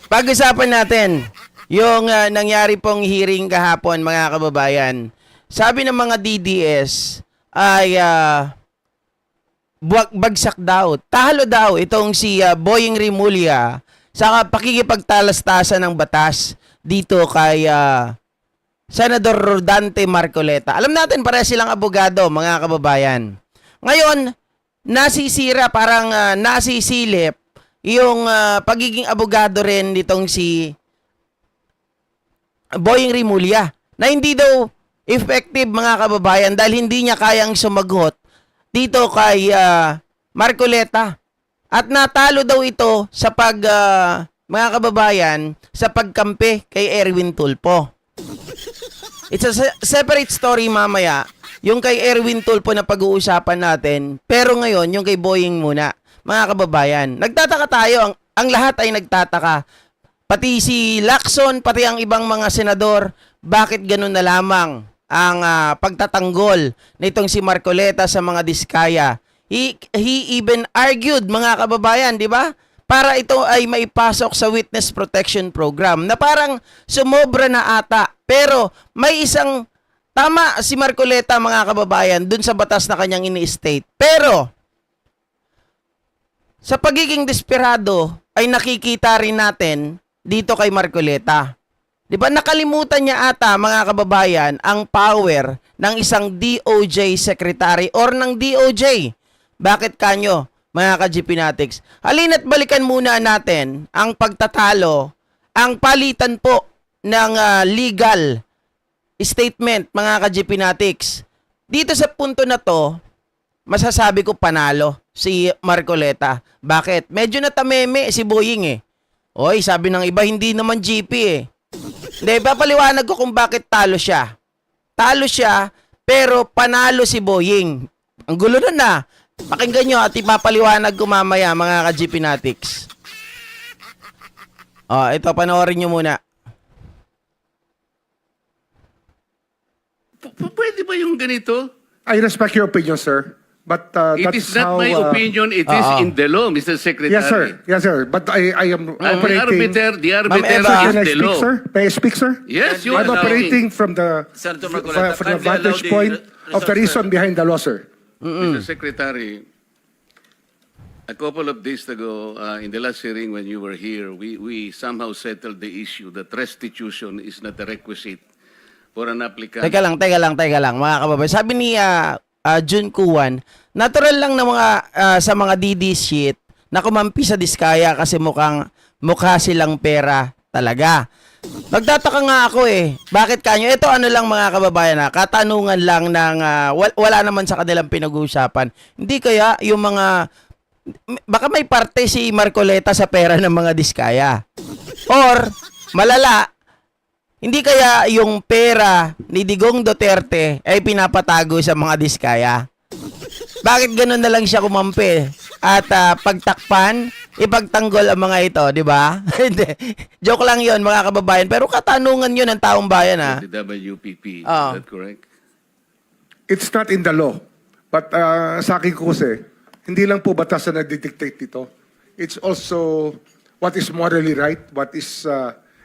Pag-usapan natin yung nangyari pong hearing kahapon, mga kababayan. Sabi ng mga DDS ay bagsak daw. Talo daw itong si Boying Rimulya sa pakikipagtalastasan ng batas dito kay Senador Rodante Marcoleta. Alam natin, pareha silang abogado, mga kababayan. Ngayon, nasisira, parang nasisilip yung pagiging abogado rin nitong si Boying Rimulya na hindi daw effective, mga kababayan, dahil hindi niya kayang sumagot dito kay Marcoleta. At natalo daw ito sa mga kababayan, sa pagkampi kay Erwin Tulfo. It's a separate story mamaya, yung kay Erwin Tulfo na pag-uusapan natin. Pero ngayon, yung kay Boying muna, mga kababayan. Nagtataka tayo, ang lahat ay nagtataka. Pati si Lacson, pati ang ibang mga senador, bakit ganun na lamang ang pagtatanggol nitong si Marcoleta sa mga diskaya. He even argued, mga kababayan, di ba? Para ito ay maipasok sa Witness Protection Program na parang sumobra na ata. Pero may isang tama si Marcoleta, mga kababayan, dun sa batas na kanyang ini-state. Pero sa pagiging desperado ay nakikita rin natin dito kay Marcoleta. Di ba nakalimutan niya ata, mga kababayan, ang power ng isang DOJ secretary or ng DOJ. Bakit kanyo, mga ka-GP Natics? Halina't balikan muna natin ang pagtatalo, ang palitan po ng legal statement, mga ka-GP Natics. Dito sa punto na to, masasabi ko panalo si Marcoleta. Bakit? Medyo natameme si Boying eh. Oy, sabi ng iba, hindi naman GP eh. Hindi, papaliwanag ko kung bakit talo siya. Talo siya, pero panalo si Boying. Ang gulo nun na. Pakinggan nyo at ipapaliwanag ko mamaya, mga ka-GP Natics. Ito, panoorin nyo muna. Pwede ba yung ganito? I respect your opinion, sir. But It that's is not how, my opinion, it is in the law, Mr. Secretary. Yes, sir. Yes, sir. But I am I'm operating. the arbiter Eva, is Can I the speak, law. sir? May I speak, sir? Yes, you I'm are operating from the Senator Marcoleta, from the kindly allow vantage the point of the resource, reason behind the law, sir. Mr. Secretary, a couple of days ago, in the last hearing when you were here, we somehow settled the issue that restitution is not a requisite for an applicant. Teka lang, mga kababayan. Sabi ni Jun Kuwan, natural lang na sa mga DD sheet na kumampi sa diskaya kasi mukha silang pera talaga. Nagtataka nga ako eh. Bakit kanyo? Ito ano lang, mga kababayan, katanungan lang ng wala naman sa kanilang pinag-uusapan. Hindi kaya yung baka may parte si Marcoleta sa pera ng mga diskaya. Or malala, hindi kaya yung pera ni Digong Duterte ay pinapatago sa mga diskaya? Bakit ganun na lang siya kumampi? At pagtakpan, ipagtanggol ang mga ito, di ba? Joke lang yon, mga kababayan. Pero katanungan yun ng taong bayan, ha? The WPP, is Oh. that correct? It's not in the law. But sa akin ko kasi, hindi lang po batas na nagdidictate dito. It's also what is morally right, what is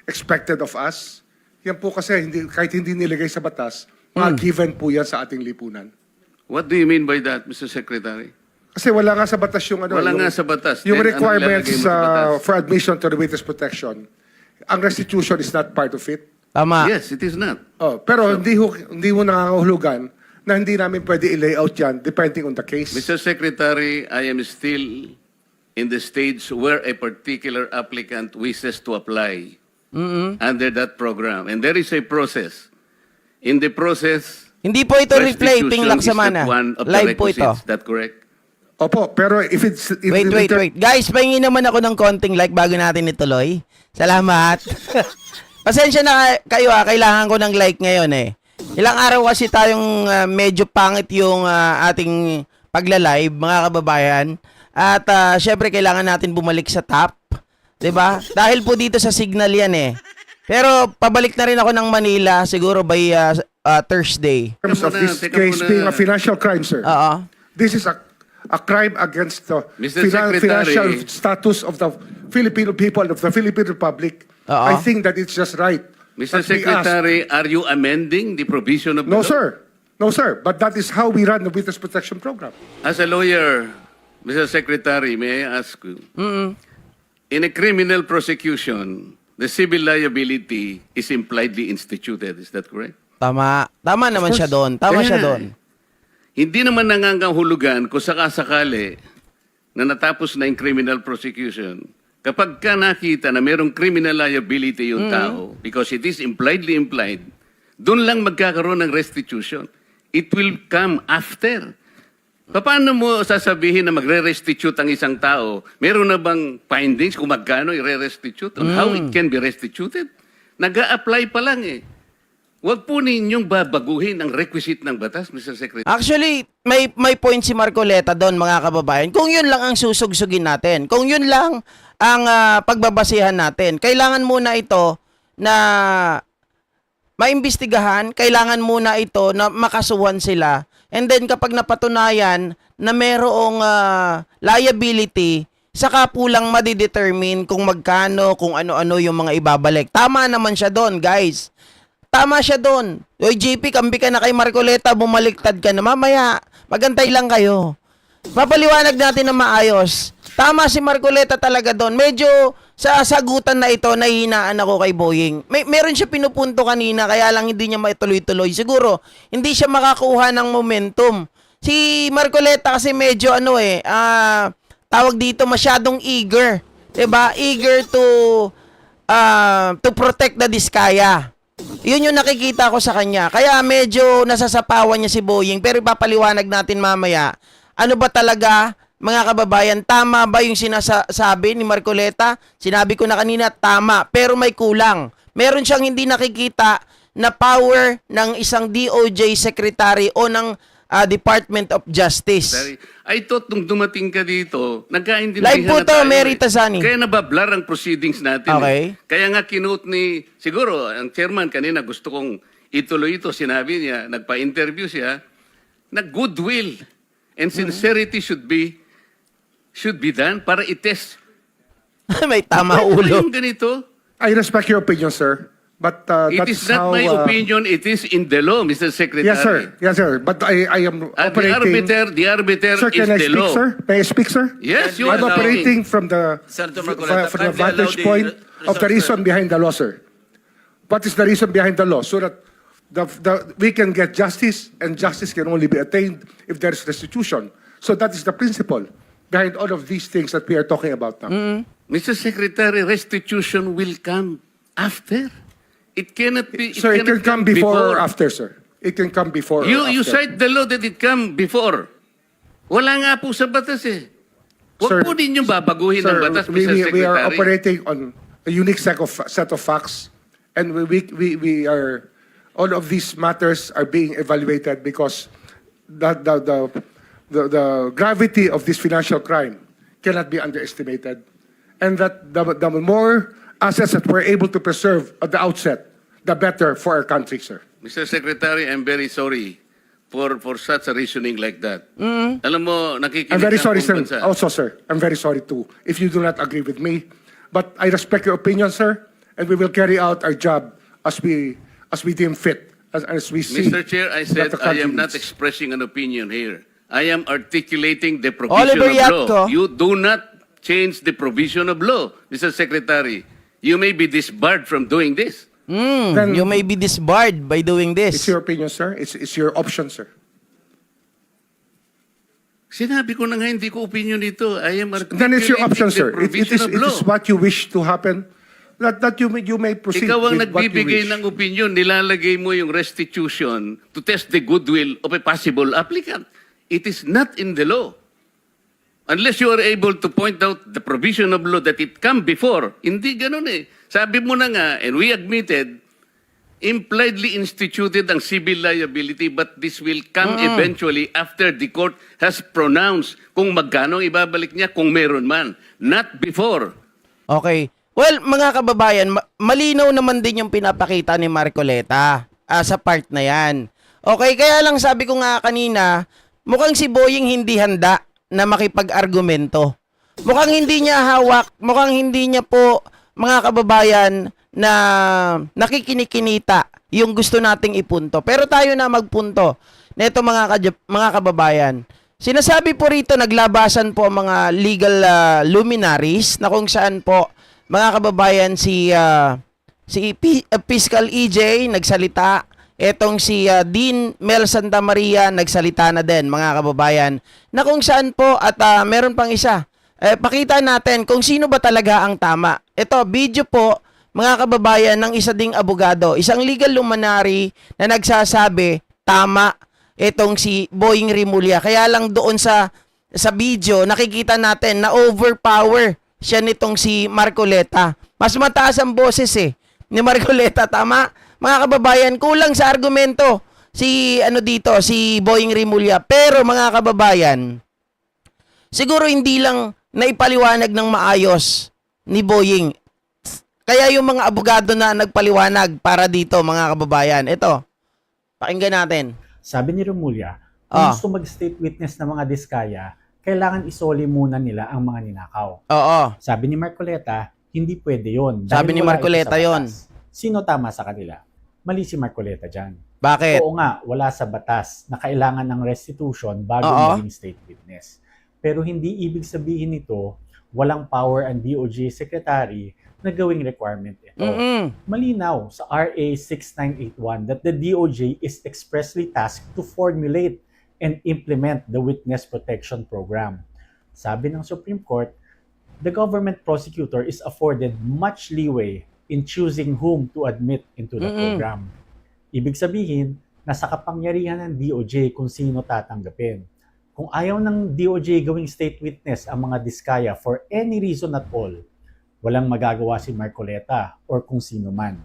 expected of us. Yan po kasi, kahit hindi nilagay sa batas, mga given po yan sa ating lipunan. What do you mean by that, Mr. Secretary? Kasi wala nga sa batas yung ano. Wala yung, nga sa batas. Yung Then, anong requirements ilalagay mo sa batas? for admission to the witness protection. Ang restitution is not part of it. Tama. Yes, it is not. Pero hindi mo nangangahulugan na hindi namin pwede i-layout yan depending on the case. Mr. Secretary, I am still in the stage where a particular applicant wishes to apply under that program. And there is a process. In the process, Hindi po ito replay, restitution Ping is Laksamana. not one of the Live po ito. requisites. Is that correct? Opo, pero if Wait. Guys, pahingin naman ako ng konting like bago natin ituloy. Salamat. Pasensya na kayo kailangan ko ng like ngayon eh. Ilang araw kasi tayong medyo pangit yung ating pagla-live, mga kababayan. At syempre kailangan natin bumalik sa top. 'Di ba? Dahil po dito sa signal yan eh. Pero pabalik na rin ako ng Manila siguro by Thursday. in terms of this Teka case muna. being a financial crime, sir. Oo. This is a crime against the Mr. Secretary. financial status of the Filipino people of the Philippine Republic, I think that it's just right. Mr. that we ask- Secretary, are you amending the provision of the No, law? sir. No, sir. But that is how we run the Witness Protection Program. As a lawyer, Mr. Secretary, may I ask you? In a criminal prosecution, the civil liability is impliedly instituted. Is that correct? Tama. Tama naman siya doon. Tama siya Kaya, doon. Hindi naman nangangahulugan kung sakasakali na natapos na yung criminal prosecution. Kapag ka nakita na mayroong criminal liability yung tao, because it is impliedly implied, doon lang magkakaroon ng restitution. It will come after. Paano mo sasabihin na magre-restitute ang isang tao? Meron na bang findings kung magkano i-restitute? On how it can be restituted? Nag-a-apply pa lang eh. Huwag po ninyong babaguhin ang requisite ng batas, Mr. Secretary. Actually, may point si Marcoleta doon, mga kababayan. Kung yun lang ang susugsugin natin, kung yun lang ang pagbabasihan natin, kailangan muna ito na maimbestigahan, kailangan muna ito na makasuhan sila. And then kapag napatunayan na merong liability, saka po lang madidetermine kung magkano, kung ano-ano yung mga ibabalik. Tama naman siya doon, guys. Tama siya doon. Oy, JP, kambi ka na kay Marcoleta, bumaliktad ka na. Mamaya, magantay lang kayo. Papaliwanag natin na maayos. Tama si Marcoleta talaga doon. Medyo sa sagutan na ito, nahihinaan ako kay Boying. Meron siya pinupunto kanina, kaya lang hindi niya maituloy-tuloy. Siguro, hindi siya makakuha ng momentum. Si Marcoleta kasi medyo tawag dito, masyadong eager. 'Di ba? Eager to protect the Diskaya. Yun yung nakikita ko sa kanya. Kaya medyo nasasapawan niya si Boying. Pero ipapaliwanag natin mamaya. Ano ba talaga, mga kababayan, tama ba yung sinasabi ni Marcoleta? Sinabi ko na kanina, tama. Pero may kulang. Meron siyang hindi nakikita na power ng isang DOJ secretary o ng Department of Justice. I thought nung dumating ka dito, nagkaintindihan Live po na to, tayo. Mary Tasani. Kaya nabablar ang proceedings natin. Okay. Kaya nga kinote ni, siguro, ang chairman kanina gusto kong ituloy ito. Sinabi niya, nagpa-interview siya, na goodwill and sincerity should be done para i-test. May tama Ano ulo. yung ganito? I respect your opinion, sir. But It that's is not how, my opinion, it is in the law, Mr. Secretary. Yes, sir. Yes, sir. But I am operating... The arbiter Sir, is can I the speak, law. sir? May I speak, sir? Yes, you I'm are operating from the Senator Marcoleta, from the kindly allow vantage the point of the resource reason behind the law, sir. What is the reason behind the law? So that we can get justice, and justice can only be attained if there is restitution. So that is the principle behind all of these things that we are talking about now. Mr. Secretary, restitution will come after. It cannot be. Sir, it can come before or after, sir. It can come before or You after. cite the law that it come before. Wala nga po sa batas eh. Sir, Huwag po ninyong babaguhin ang Sir, batas, we Mr. Secretary. are operating on a unique set of facts, and we are all of these matters are being evaluated because the gravity of this financial crime cannot be underestimated, and that the more assets that we're able to preserve at the outset, the better for our country, sir. Mr. Secretary, I'm very sorry for such a reasoning like that. Alam mo, nakikinig I'm very ang sorry, buong sir. bansa. Also, sir, I'm very sorry too if you do not agree with me. But I respect your opinion, sir, and we will carry out our job as we deem fit, as we see. Mr. Chair, I that said the I country am not needs. expressing an opinion here. I am articulating the provision Oliver of Yatco. law. You do not change the provision of law, Mr. Secretary. You may be disbarred from doing this. Then- You may be disbarred by doing It's this. your opinion, sir. It's your option, sir. Sinabi ko na nga, hindi ko opinion ito. I am Then it's your option, articulating sir. the It provision is of law. what you wish to happen. That you may proceed Ikaw ang with what you nagbibigay wish. ng opinion, nilalagay mo yung restitution to test the goodwill of a possible applicant. It is not in the law. Unless you are able to point out the provision of law that it come before. Hindi ganun eh. Sabi mo na nga, and we admitted, impliedly instituted ang civil liability, but this will come eventually after the court has pronounced kung magkano ang ibabalik niya, kung meron man. Not before. Okay. Well, mga kababayan, malinaw naman din yung pinapakita ni Marcoleta sa part na yan. Okay, kaya lang sabi ko nga kanina, mukhang si Boying hindi handa na makipag-argumento. Mukhang hindi niya hawak, mukhang hindi niya po, mga kababayan, na nakikinikinita yung gusto nating ipunto. Pero tayo na magpunto neto mga kababayan. Sinasabi po rito, naglabasan po ang mga legal luminaries na kung saan po, mga kababayan, si Fiscal EJ nagsalita. Etong si Dean Mel Santa Maria nagsalita na din, mga kababayan, na kung saan po at meron pang isa. Pakita natin kung sino ba talaga ang tama. Ito, video po, mga kababayan, ng isa ding abogado, isang legal luminary na nagsasabi, tama itong si Boying Rimulya. Kaya lang doon sa video, nakikita natin na overpower siya nitong si Marcoleta. Mas mataas ang boses ni Marcoleta, tama? Mga kababayan, kulang sa argumento si si Boying Rimulya. Pero mga kababayan, siguro hindi lang naipaliwanag ng maayos ni Boying. Kaya yung mga abogado na nagpaliwanag para dito, mga kababayan, ito, pakinggan natin. Sabi ni Rimulya, kung gusto mag-state witness ng mga diskaya, kailangan isoli muna nila ang mga ninakaw. Oo. Sabi ni Marcoleta, hindi pwede yon. Sabi ni Marcoleta yon. Sino tama sa kanila? Mali si Marcoleta dyan. Bakit? Oo nga, wala sa batas na kailangan ng restitution bago maging state witness. Pero hindi ibig sabihin nito, walang power ang DOJ Secretary na gawing requirement ito. Malinaw sa RA 6981 that the DOJ is expressly tasked to formulate and implement the Witness Protection Program. Sabi ng Supreme Court, the government prosecutor is afforded much leeway in choosing whom to admit into the program. Ibig sabihin, nasa kapangyarihan ng DOJ kung sino tatanggapin. Kung ayaw ng DOJ gawing state witness ang mga diskaya for any reason at all, walang magagawa si Marcoleta or kung sino man.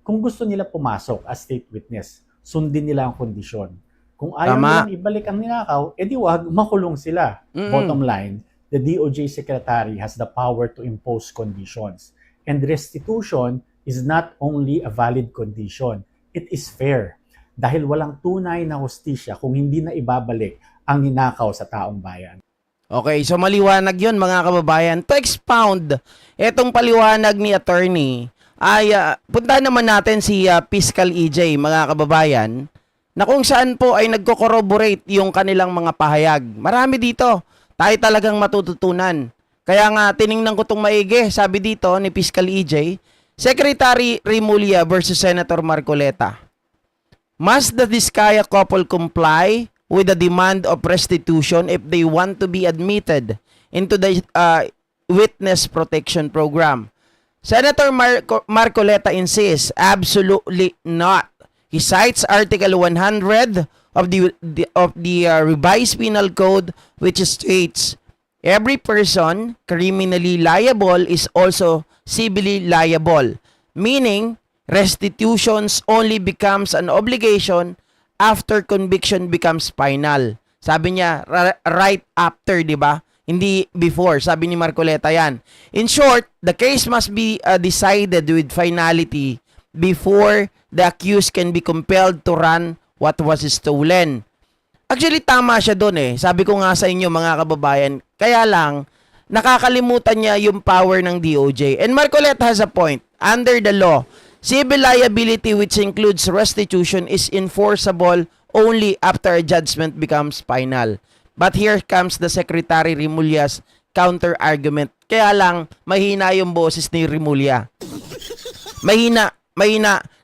Kung gusto nila pumasok as state witness, sundin nila ang kondisyon. Kung ayaw nilang ibalik ang ninakaw, edi wag, makulong sila. Bottom line, the DOJ Secretary has the power to impose conditions. And restitution is not only a valid condition, it is fair. Dahil walang tunay na hustisya kung hindi na ibabalik ang ninakaw sa taong bayan. Okay, so maliwanag yun, mga kababayan. To expound etong paliwanag ni attorney, ay punta naman natin si Fiscal EJ, mga kababayan, na kung saan po ay nagko-corroborate yung kanilang mga pahayag. Marami dito, tayo talagang matututunan. Kaya nga, tiningnan ko itong maigi, sabi dito ni Fiscal EJ, Secretary Rimulya versus Senator Marcoleta. Must the Diskaya couple comply with the demand of restitution if they want to be admitted into the Witness Protection Program? Senator Marcoleta insists, absolutely not. He cites Article 100 of the Revised Penal Code, which states, every person criminally liable is also civilly liable, meaning restitutions only becomes an obligation after conviction becomes final. Sabi niya, right after, di ba? Hindi before. Sabi ni Marcoleta yan. In short, the case must be decided with finality before the accused can be compelled to run what was stolen. Actually, tama siya doon Sabi ko nga sa inyo, mga kababayan, kaya lang, nakakalimutan niya yung power ng DOJ. And Marcoleta has a point. Under the law, civil liability, which includes restitution, is enforceable only after a judgment becomes final. But here comes the Secretary Rimulya's counter-argument. Kaya lang, mahina yung boses ni Rimulya. Mahina.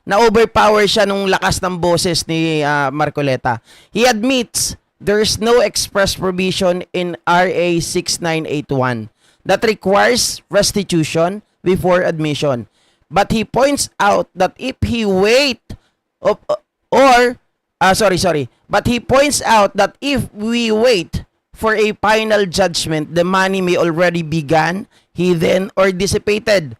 Na overpower siya nung lakas ng boses ni Marcoleta. He admits there's no express provision in RA 6981 that requires restitution before admission. But he points out that if he But he points out that if we wait for a final judgment, the money may already be gone, hidden, or dissipated.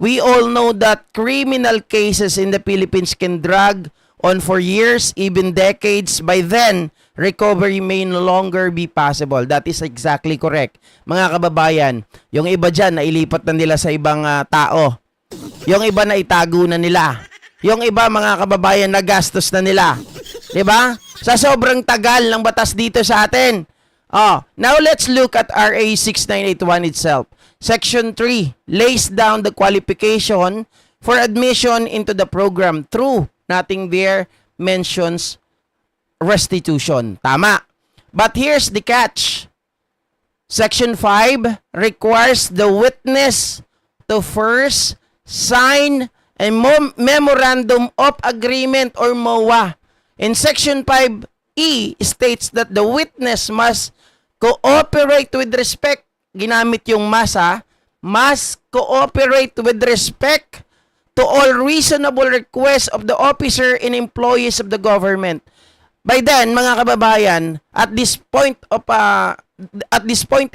We all know that criminal cases in the Philippines can drag on for years, even decades. By then, recovery may no longer be possible. That is exactly correct. Mga kababayan, yung iba dyan, nailipat na nila sa ibang tao. Yung iba na itago na nila. Yung iba, mga kababayan, nagastos na nila. Diba? Sa sobrang tagal ng batas dito sa atin, Now let's look at RA 6981 itself. Section 3 lays down the qualification for admission into the program. True, nothing there mentions restitution. Tama. But here's the catch. Section 5 requires the witness to first sign a memorandum of agreement or MOA. In Section 5E states that the witness must cooperate with respect. Ginamit yung must, must cooperate with respect to all reasonable requests of the officer and employees of the government. By then, mga kababayan, at this point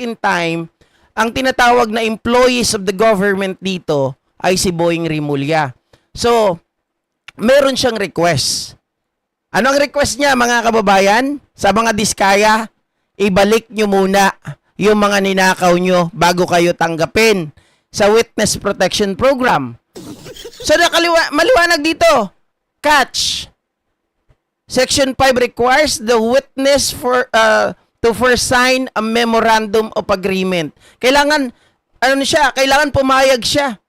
in time, ang tinatawag na employees of the government dito ay si Boying Rimulya. So, meron siyang request. Ano ang request niya, mga kababayan? Sa mga diskaya, ibalik nyo muna yung mga ninakaw nyo bago kayo tanggapin sa Witness Protection Program. So, maliwanag dito. Catch. Section 5 requires the witness to first sign a memorandum of agreement. Kailangan pumayag siya.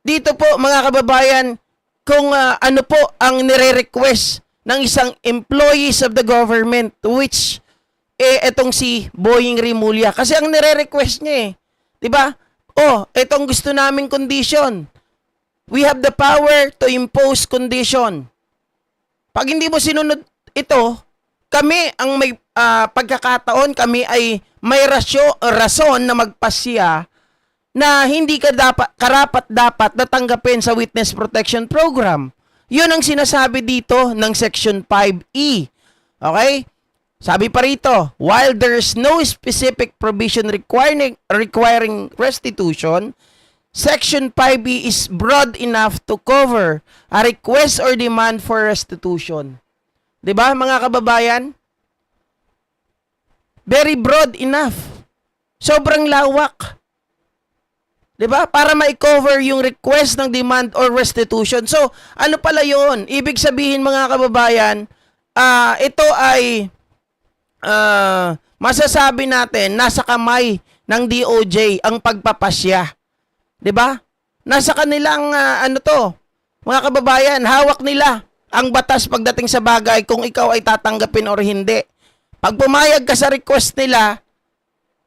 Dito po, mga kababayan, kung ano po ang nire-request ng isang employees of the government, which etong si Boying Rimulya. Kasi ang nire-request niya 'di ba? Etong gusto naming condition. We have the power to impose condition. Pag hindi mo sinunod ito, kami ang may pagkakataon, kami ay may rason na magpasya na hindi ka karapat-dapat na tanggapin sa Witness Protection Program. Yun ang sinasabi dito ng Section 5E. Okay? Sabi pa rito, while there is no specific provision requiring restitution, Section 5E is broad enough to cover a request or demand for restitution. 'Di ba, mga kababayan? Very broad enough. Sobrang lawak. 'Di ba? Para ma-cover yung request ng demand or restitution. So, ano pala 'yon? Ibig sabihin, mga kababayan, ito ay masasabi natin nasa kamay ng DOJ ang pagpapasya. 'Di ba? Nasa kanilang mga kababayan, hawak nila ang batas pagdating sa bagay kung ikaw ay tatanggapin or hindi. Pag pumayag ka sa request nila,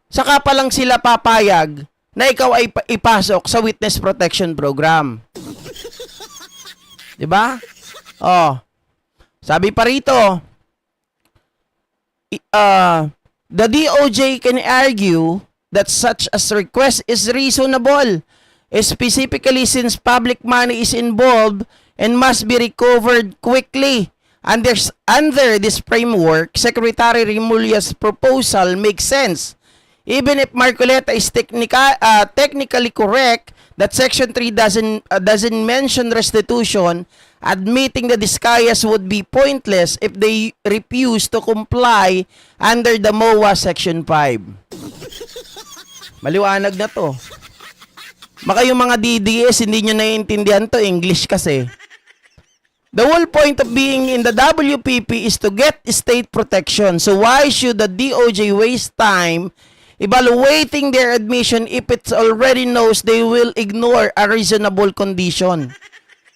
saka pa lang sila papayag na ikaw ay ipasok sa Witness Protection Program. 'Di ba? Sabi pa rito, the DOJ can argue that such a request is reasonable, specifically since public money is involved and must be recovered quickly. Under this framework, Secretary Rimulya's proposal makes sense. Even if Marcoleta is technically correct that Section 3 doesn't mention restitution, admitting the Discayas would be pointless if they refuse to comply under the MOA Section 5. Maliwanag na to. Baka yung mga DDS, hindi nyo naiintindihan to, English kasi. The whole point of being in the WPP is to get state protection. So why should the DOJ waste time evaluating their admission if it already knows they will ignore a reasonable condition?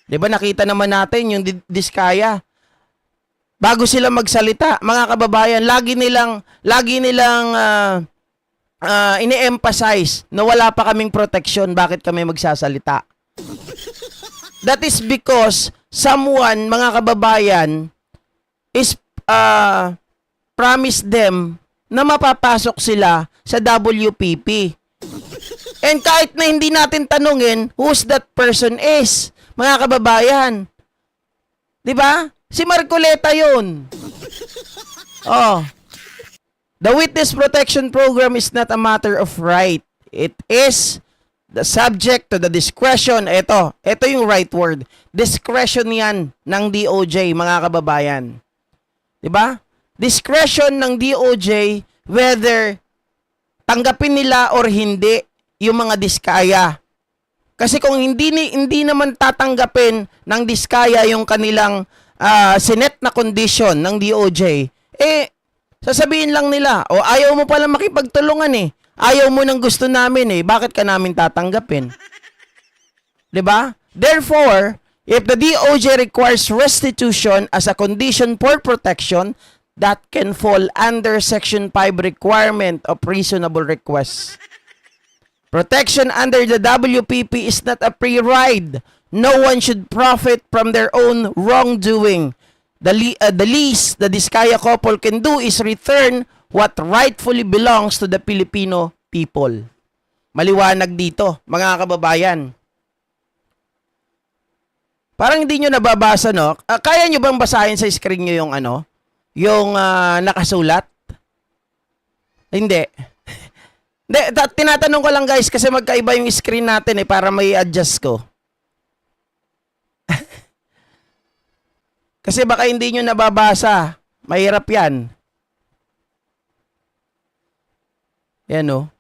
'Di ba, nakita naman natin yung Diskaya. Bago sila magsalita, mga kababayan, lagi nilang ini-emphasize na wala pa kaming protection, bakit kami magsasalita. That is because someone, mga kababayan, is promised them na mapapasok sila sa WPP. And kahit na hindi natin tanungin who's that person is, mga kababayan. 'Di ba? Si Marcoleta 'yun. The Witness Protection Program is not a matter of right. It is the subject to the discretion. Ito yung right word. Discretion yan ng DOJ, mga kababayan. 'Di ba? Discretion ng DOJ whether tanggapin nila or hindi yung mga diskaya. Kasi kung hindi naman tatanggapin ng diskaya yung kanilang sinet na condition ng DOJ, Sasabihin lang nila, o ayaw mo pala makipagtulungan eh. Ayaw mo ng gusto namin eh. Bakit ka namin tatanggapin? 'Di ba? Therefore, if the DOJ requires restitution as a condition for protection, that can fall under Section 5 requirement of reasonable request. Protection under the WPP is not a free ride. No one should profit from their own wrongdoing. The least the Diskaya couple can do is return what rightfully belongs to the Filipino people. Maliwanag dito, mga kababayan. Parang hindi nyo nababasa, no? Kaya nyo bang basahin sa screen nyo yung ano? Yung nakasulat? Hindi. Hindi, tinatanong ko lang guys kasi magkaiba yung screen natin eh para may adjust ko. Kasi baka hindi nyo nababasa. Mahirap yan. Yan o.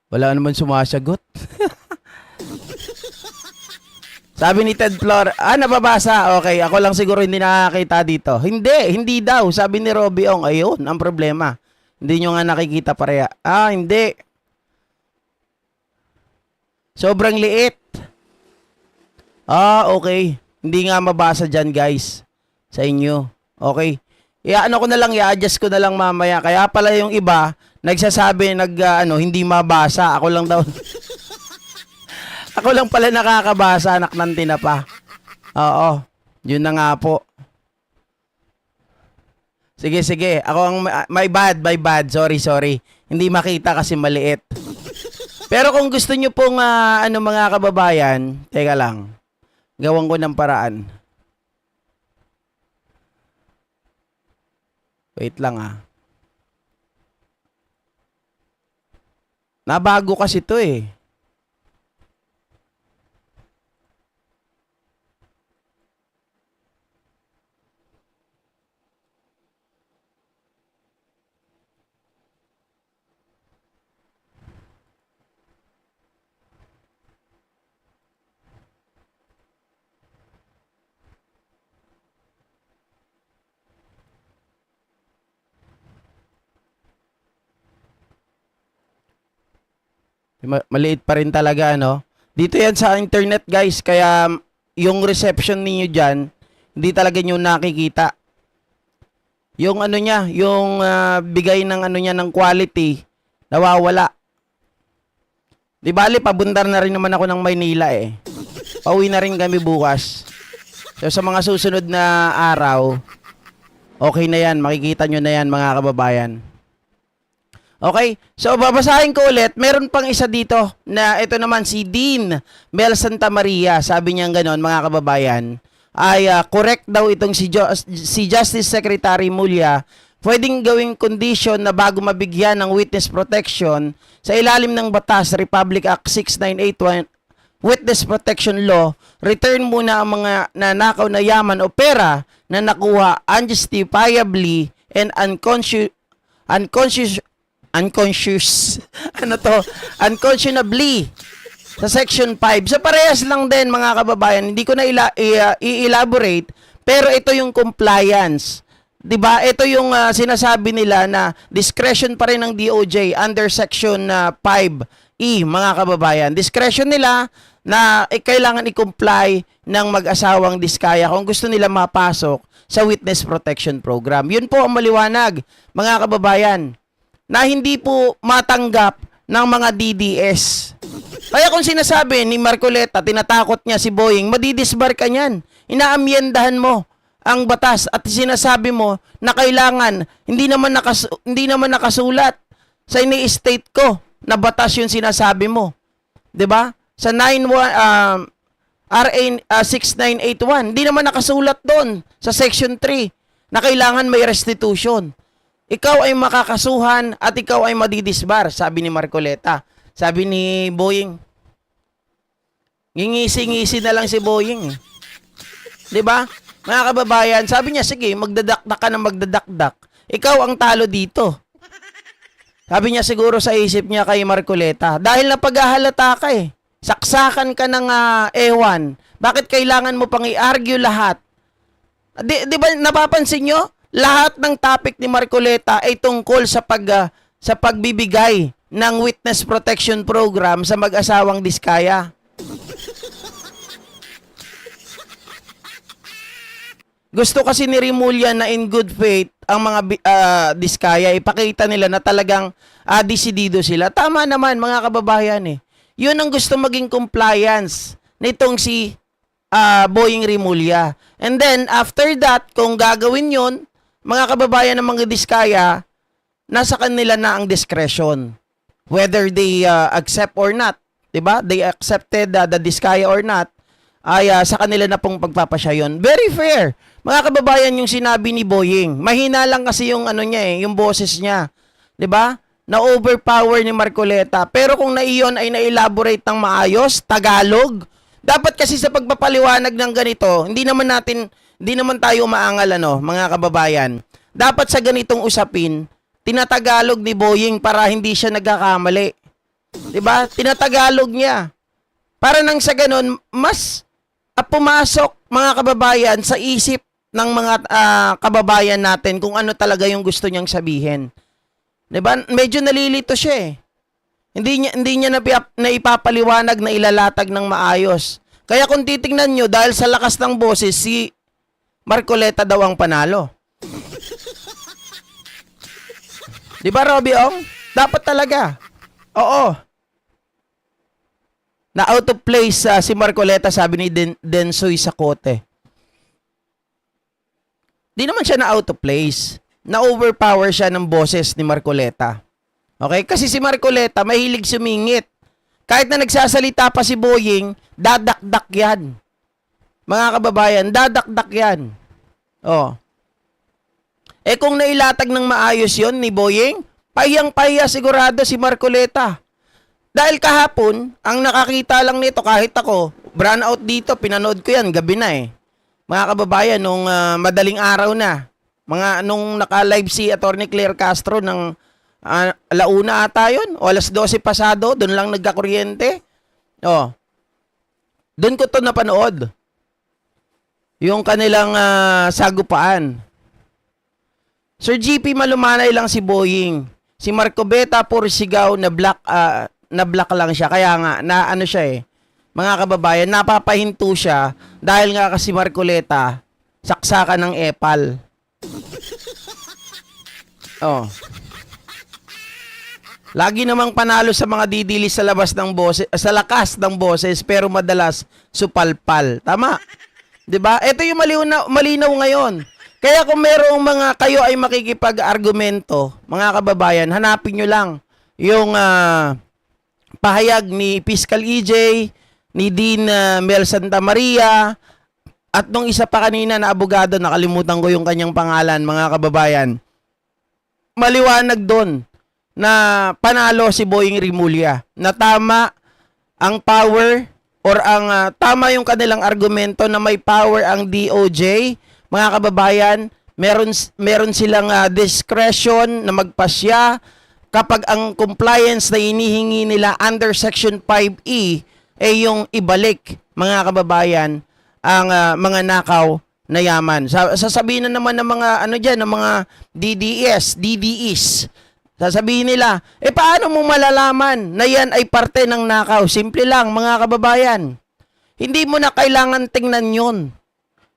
Wala naman sumasagot. Sabi ni Ted Flor, nababasa. Okay, ako lang siguro hindi nakakita dito. Hindi daw. Sabi ni Robbie Ong, ayun, ang problema. Hindi nyo nga nakikita pareha. Hindi. Sobrang liit. Okay. Hindi nga mabasa dyan, guys. Sa inyo. Okay. Ano ko na lang, i-adjust ko na lang mamaya. Kaya pala yung iba, nagsasabi, hindi mabasa. Ako lang daw. Ako lang pala nakakabasa, anak ng tinapa. Oo. Yun na nga po. Sige. Ako ang, my bad. Sorry. Hindi makita kasi maliit. Pero kung gusto nyo pong, mga kababayan, teka lang. Gawan ko ng paraan. Wait lang Nabago kasi to eh. Maliit pa rin talaga, no? Dito yan sa internet, guys. Kaya yung reception niyo dyan, hindi talaga nyo nakikita. Yung niya, yung bigay ng niya ng quality, nawawala. Di bali, pabundar na rin naman ako ng Maynila eh. Pauwi na rin kami bukas. So sa mga susunod na araw, okay na yan. Makikita nyo na yan, mga kababayan. Okay, so babasahin ko ulit. Meron pang isa dito na ito naman si Dean Mel Santa Maria. Sabi niya gano'n, mga kababayan, ay correct daw itong si Justice Secretary Mulya. Pwedeng gawing condition na bago mabigyan ng witness protection sa ilalim ng Batas Republic Act 6981 Witness Protection Law, return muna ang mga nanakaw na yaman o pera na nakuha unjustifiably and unconscionably sa Section 5. So parehas lang din, mga kababayan. Hindi ko na i-elaborate, pero ito yung compliance. 'Di ba? Ito yung sinasabi nila na discretion pa rin ng DOJ under Section 5E, mga kababayan. Discretion nila na kailangan i-comply ng mag-asawang Diskaya kung gusto nila mapasok sa Witness Protection Program. Yun po ang maliwanag, mga kababayan, na hindi po matanggap ng mga DDS. Kaya kung sinasabi ni Marcoleta, tinatakot niya si Boying, madidisbar ka niyan. Inaamyendahan mo ang batas at sinasabi mo na kailangan, hindi naman nakasulat sa ini-state ko na batas yung sinasabi mo. 'Di ba? Sa RA 6981, hindi naman nakasulat doon sa Section 3 na kailangan may restitution. Ikaw ay makakasuhan at ikaw ay madidisbar, sabi ni Marcoleta. Sabi ni Boying, ngingisi-ngisi na lang si Boying. 'Di ba? Mga kababayan, sabi niya, sige, magdadakdak ka na magdadakdak. Ikaw ang talo dito. Sabi niya siguro sa isip niya kay Marcoleta, dahil napaghahalata ka eh. Saksakan ka ng ewan. Bakit kailangan mo pang i-argue lahat Di ba napapansin nyo? Lahat ng topic ni Marcoleta ay tungkol sa pagbibigay ng witness protection program sa mag-asawang Diskaya. Gusto kasi ni Rimulya na in good faith ang mga Diskaya, ipakita nila na talagang desidido sila. Tama naman mga kababayan eh. Yun ang gusto maging compliance nitong si Boying Rimulya. And then after that, kung gagawin yun, mga kababayan ng mga Diskaya, nasa kanila na ang discretion. Whether they accept or not. Diba? They accepted the Diskaya or not, ay sa kanila na pong pagpapasya yun. Very fair. Mga kababayan, yung sinabi ni Boying, mahina lang kasi yung ano niya yung boses niya. 'Di ba? Na overpower ni Marcoleta. Pero kung naiyon ay na-elaborate ng maayos, Tagalog, dapat kasi sa pagpapaliwanag ng ganito, hindi naman tayo maangal mga kababayan. Dapat sa ganitong usapin, tinatagalog ni Boying para hindi siya nagkakamali. 'Di ba? Tinatagalog niya. Para nang sa ganun, mas pumasok mga kababayan sa isip ng mga kababayan natin kung ano talaga yung gusto niyang sabihin. 'Di ba? Medyo nalilito siya eh. Hindi niya na ipapaliwanag na ilalatag ng maayos. Kaya kung titingnan nyo, dahil sa lakas ng boses, si Marcoleta daw ang panalo. 'Di ba, Robby Ong? Dapat talaga. Oo. Na out of place si Marcoleta, sabi ni Densoy Sacote. Di naman siya na out of place. Na-overpower siya ng boses ni Marcoleta. Okay? Kasi si Marcoleta, mahilig sumingit. Kahit na nagsasalita pa si Boying, dadakdak yan. Mga kababayan, dadakdak yan. Oh. Eh kung nailatag ng maayos yon ni Boying, pahiyang-pahiya sigurado si Marcoleta. Dahil kahapon, ang nakakita lang nito kahit ako, brown out dito, pinanood ko yan, gabi na eh. Mga kababayan, nung madaling araw na, nung naka-live si Atty. Claire Castro ng alauna ata yun, o alas 12 pasado, doon lang nagkakuryente. Oh. Doon ko to napanood. Yung kanilang sagupaan. Sir GP, malumanay lang si Boying. Si Marcobeta puro sigaw na black lang siya. Kaya nga, na ano siya eh. Mga kababayan, napapahinto siya dahil nga kasi Marcoleta, saksakan ng epal. Oh. Lagi namang panalo sa mga didili sa labas ng boses, sa lakas ng boses, pero madalas supalpal. Tama? 'Di ba? Ito yung malinaw ngayon. Kaya kung merong mga kayo ay makikipag-argumento, mga kababayan, hanapin nyo lang yung pahayag ni Fiscal EJ, ni Dean Mel Santa Maria, at nung isa pa kanina na abogado, nakalimutan ko yung kanyang pangalan, mga kababayan. Maliwanag doon na panalo si Boying Rimulya, na tama ang power or ang tama yung kanilang argumento na may power ang DOJ. Mga kababayan, meron silang discretion na magpasya kapag ang compliance na inihingi nila under Section 5E ay yung ibalik, mga kababayan, ang mga nakaw na yaman. Sasabihin na naman ng mga ng mga DDEs. Sasabihin nila, paano mo malalaman na yan ay parte ng nakaw? Simple lang, mga kababayan. Hindi mo na kailangan tingnan yun.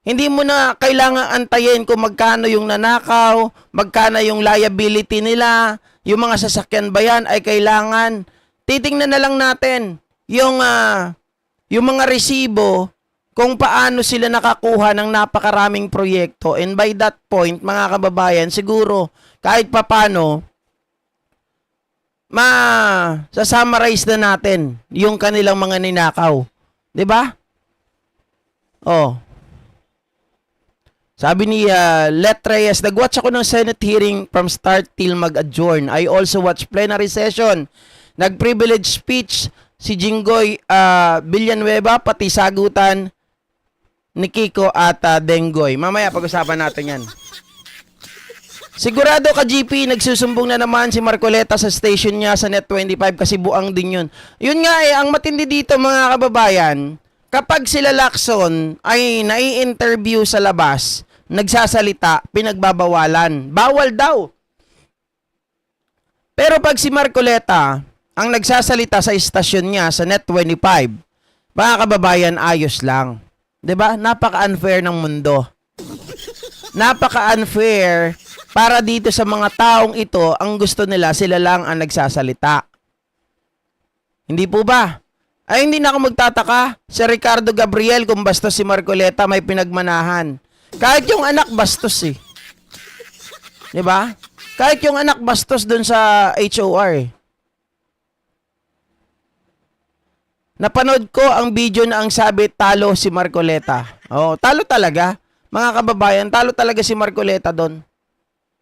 Hindi mo na kailangan antayin kung magkano yung nanakaw, magkano yung liability nila, yung mga sasakyan ba yan ay kailangan. Titingnan na lang natin yung mga resibo kung paano sila nakakuha ng napakaraming proyekto. And by that point, mga kababayan, siguro kahit papano, sasummarize na natin yung kanilang mga ninakaw. 'Di ba? Oh. Sabi ni Let Reyes, nag-watch ako ng Senate hearing from start till mag-adjourn. I also watch plenary session. Nag-privilege speech si Jinggoy Villanueva, pati sagutan ni Kiko at Denggoy. Mamaya pag-usapan natin yan. Sigurado ka, GP, nagsusumbong na naman si Marcoleta sa station niya sa Net 25 kasi buang din yun. Yun nga ang matindi dito, mga kababayan, kapag sila Lacson ay nai-interview sa labas, nagsasalita, pinagbabawalan. Bawal daw. Pero pag si Marcoleta ang nagsasalita sa istasyon niya sa Net25, mga kababayan, ayos lang. 'Di ba? Napaka-unfair ng mundo. Napaka-unfair para dito sa mga taong ito, ang gusto nila, sila lang ang nagsasalita. Hindi po ba? Ay, hindi na ako magtataka sa Ricardo Gabriel kung bastos si Marcoleta may pinagmanahan. Kahit yung anak bastos eh. 'Di ba? Kahit yung anak bastos dun sa HOR eh. Napanood ko ang video na ang sabi talo si Marcoleta. Oh, talo talaga. Mga kababayan, talo talaga si Marcoleta doon.